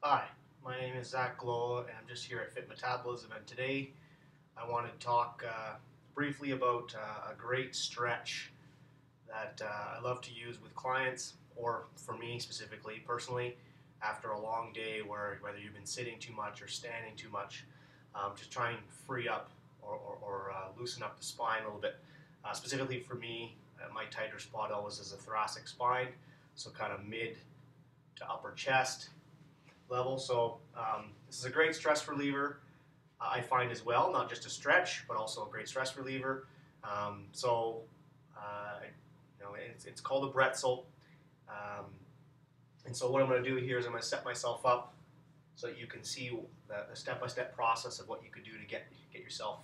Hi, my name is Zach Glow, and I'm just here at FitMetabolism, and today I want to talk briefly about a great stretch that I love to use with clients, or for me specifically, personally, after a long day whether you've been sitting too much or standing too much, just try and free up or loosen up the spine a little bit. Specifically for me, my tighter spot always is a thoracic spine, so kind of mid to upper chest level. So this is a great stress reliever, I find as well, not just a stretch, but also a great stress reliever. So it's called a Brettzel. And so what I'm going to do here is I'm going to set myself up so that you can see the step-by-step process of what you could do to get yourself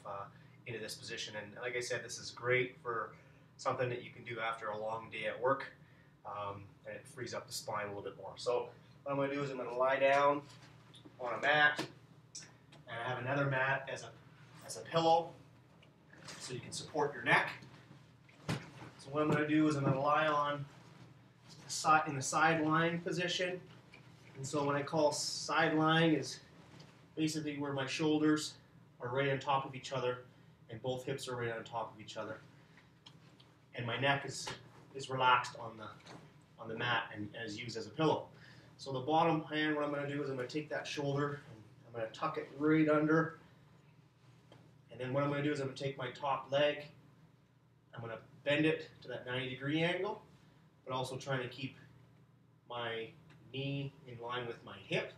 into this position. And like I said, this is great for something that you can do after a long day at work, and it frees up the spine a little bit more. So what I'm going to do is I'm going to lie down on a mat, and I have another mat as a pillow so you can support your neck. So what I'm going to do is I'm going to lie on in the side lying position. And so what I call side lying is basically where my shoulders are right on top of each other and both hips are right on top of each other. And my neck is relaxed on the mat and is used as a pillow. So the bottom hand, what I'm going to do is I'm going to take that shoulder and I'm going to tuck it right under. And then what I'm going to do is I'm going to take my top leg, I'm going to bend it to that 90-degree angle, but also trying to keep my knee in line with my hip.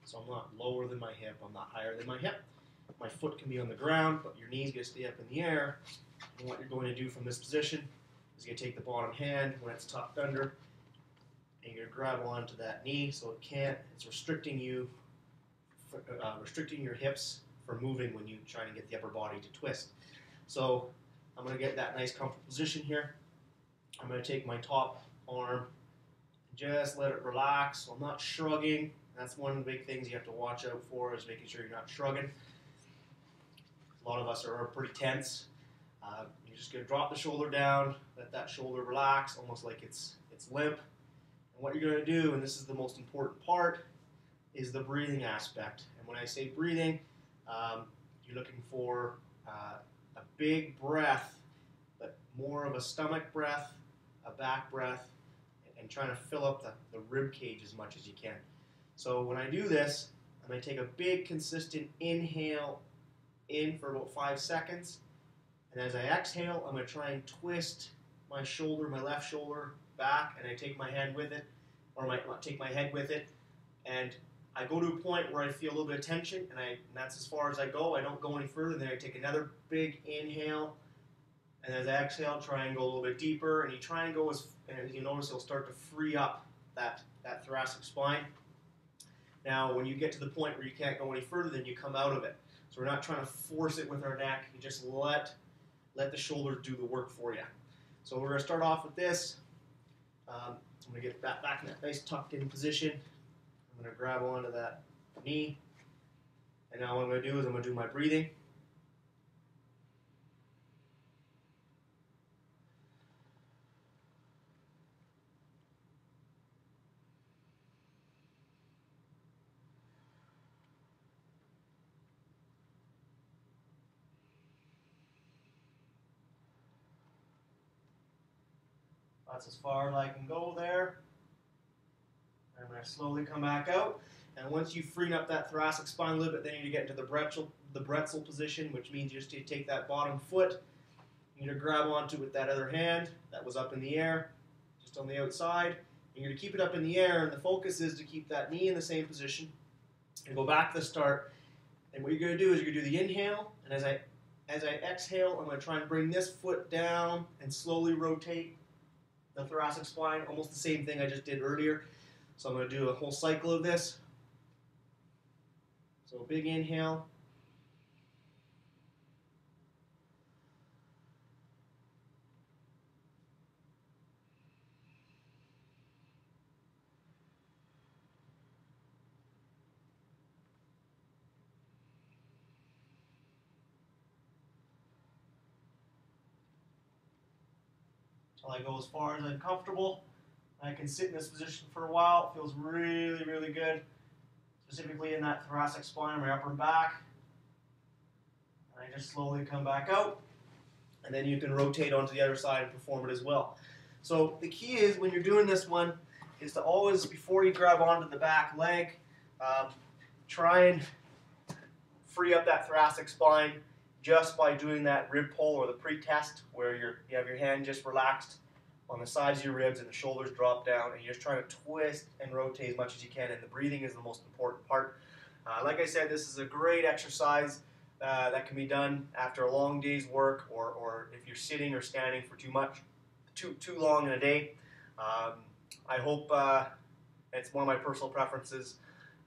So I'm not lower than my hip, I'm not higher than my hip. My foot can be on the ground, but your knee's going to stay up in the air. And what you're going to do from this position is you're going to take the bottom hand when it's tucked under, and you're going to grab onto that knee so it's restricting you, restricting your hips for moving when you're trying to get the upper body to twist. So I'm going to get that nice comfortable position here. I'm going to take my top arm and just let it relax. So I'm not shrugging. That's one of the big things you have to watch out for, is making sure you're not shrugging. A lot of us are pretty tense. You're just going to drop the shoulder down, let that shoulder relax, almost like it's limp. And what you're going to do, and this is the most important part, is the breathing aspect. And when I say breathing, you're looking for a big breath, but more of a stomach breath, a back breath, and trying to fill up the rib cage as much as you can. So when I do this, I'm going to take a big consistent inhale in for about 5 seconds. And as I exhale, I'm going to try and twist my shoulder, my left shoulder, back, and I take my head with it, take my head with it, and I go to a point where I feel a little bit of tension, and that's as far as I go. I don't go any further. Then I take another big inhale, and as I exhale, try and go a little bit deeper, and you try and go and you notice it'll start to free up that thoracic spine. Now, when you get to the point where you can't go any further, then you come out of it. So we're not trying to force it with our neck. You just let the shoulder do the work for you. So we're going to start off with this. I'm going to get that back in that nice tucked in position. I'm going to grab onto that knee. And now what I'm going to do is I'm going to do my breathing. That's as far as I can go there. I'm going to slowly come back out. And once you've freed up that thoracic spine a little bit, then you get into the Brettzel position, which means you just take that bottom foot, you're going to grab onto it with that other hand that was up in the air, just on the outside. And you're going to keep it up in the air, and the focus is to keep that knee in the same position. And go back to the start. And what you're going to do is you're going to do the inhale, and as I exhale, I'm going to try and bring this foot down and slowly rotate the thoracic spine, almost the same thing I just did earlier. So I'm going to do a whole cycle of this. So a big inhale. Until I go as far as I'm comfortable. I can sit in this position for a while. It feels really, really good. specifically in that thoracic spine, my upper back. And I just slowly come back out. And then you can rotate onto the other side and perform it as well. So the key is when you're doing this one is to always, before you grab onto the back leg, try and free up that thoracic spine just by doing that rib pull or the pre-test where you have your hand just relaxed on the sides of your ribs and the shoulders drop down, and you're just trying to twist and rotate as much as you can, and the breathing is the most important part. Like I said, this is a great exercise that can be done after a long day's work, or if you're sitting or standing for too long in a day. I hope it's one of my personal preferences.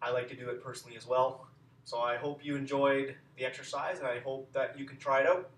I like to do it personally as well. So I hope you enjoyed the exercise, and I hope that you can try it out.